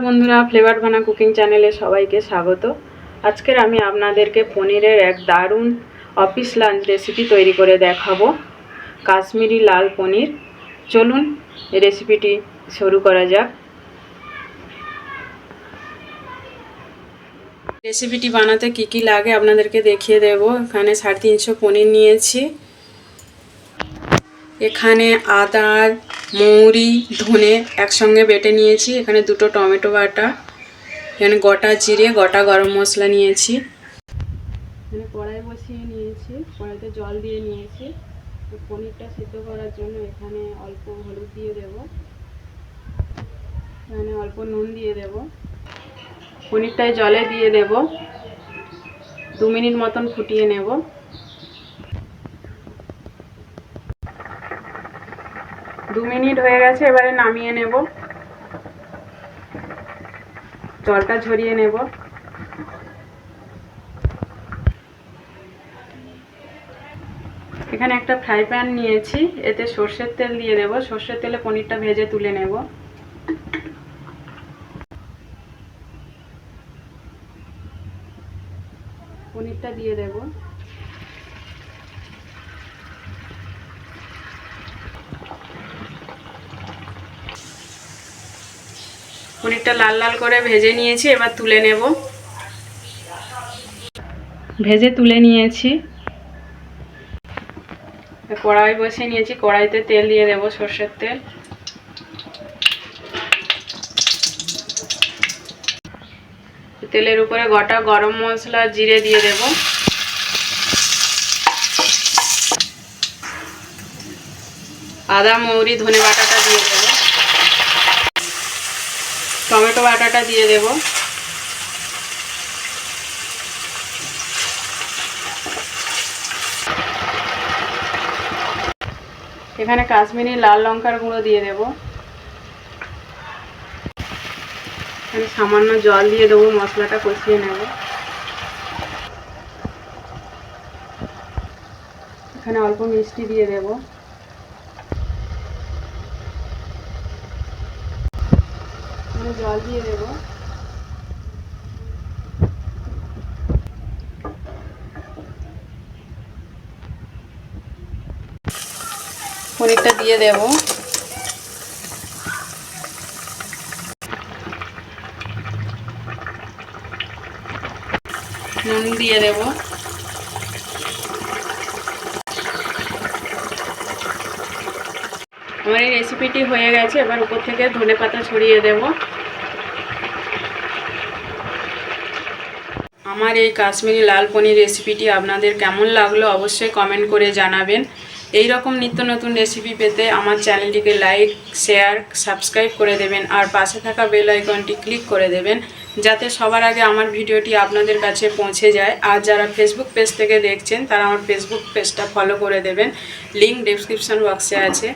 বন্ধুরা, ফ্লেভার বানা কুকিং চ্যানেলে সবাইকে স্বাগত। আজকের আমি আপনাদেরকে পনিরের এক দারুণ অফিস লাঞ্চ রেসিপি তৈরি করে দেখাবো, কাশ্মীরি লাল পনির। চলুন রেসিপিটি শুরু করা যাক। রেসিপিটি বানাতে কি কি লাগে আপনাদেরকে দেখিয়ে দেব। এখানে 350 পনির নিয়েছি। এখানে আদা, মৌরি, ধনে একসঙ্গে বেটে নিয়েছি। এখানে 2টো টমেটো বাটা, এখানে গোটা জিরে, গোটা গরম মশলা নিয়েছি। এখানে কড়াই বসিয়ে নিয়েছি, কড়াইতে জল দিয়ে নিয়েছি। পনিরটা সিদ্ধ করার জন্য এখানে অল্প হলুদ দিয়ে দেব, এখানে অল্প নুন দিয়ে দেব। পনিরটাই জলে দিয়ে দেব, 2 মিনিট মতন ফুটিয়ে নেব। দু মিনিট হয়ে গেছে, এবারে নামিয়ে নেব, জলটা ঝরিয়ে নেব। এখানে একটা ফ্রাই প্যান নিয়েছি, এতে সর্ষের তেল দিয়ে দেব। সর্ষের তেলে পনিরটা ভেজে তুলে নেব। পনিরটা দিয়ে দেব। পনিরটা লাল লাল করে ভেজে নিয়েছি, এবার তুলে নেব। ভেজে তুলে নিয়েছি। কড়াই বসিয়ে নিয়েছি, কড়াইতে তেল দিয়ে দেব, সর্ষের তেল। তেলের উপরে গোটা গরম মশলা, জিরে দিয়ে দেব। আদা, মৌরি, ধনে বাটাটা দিয়ে দেব। টমেটো বাটাটা দিয়ে দেব। এখানে কাশ্মীরি লাল লঙ্কার গুঁড়ো দিয়ে দেব। এখানে সামান্য জল দিয়ে দেবো, মশলাটা কষিয়ে নেব। এখানে অল্প মিষ্টি দিয়ে দেব। এখানে জল দিয়ে দেব। পনিরটা দিয়ে দেব। নুন দিয়ে দেব। আমার এই রেসিপিটি হয়ে গেছে, এবার উপর থেকে ধনেপাতা ছড়িয়ে দেব। আমার এই কাশ্মীরি লাল পনির রেসিপিটি আপনাদের কেমন লাগলো অবশ্যই কমেন্ট করে জানাবেন। এই রকম নিত্য নতুন রেসিপি পেতে আমার চ্যানেলটিকে লাইক, শেয়ার, সাবস্ক্রাইব করে দেবেন আর পাশে থাকা বেল আইকনটি ক্লিক করে দেবেন, যাতে সবার আগে আমার ভিডিওটি আপনাদের কাছে পৌঁছে যায়। আর যারা ফেসবুক পেজ থেকে দেখছেন তারা আমার ফেসবুক পেজটা ফলো করে দেবেন, লিঙ্ক ডেসক্রিপশন বক্সে আছে।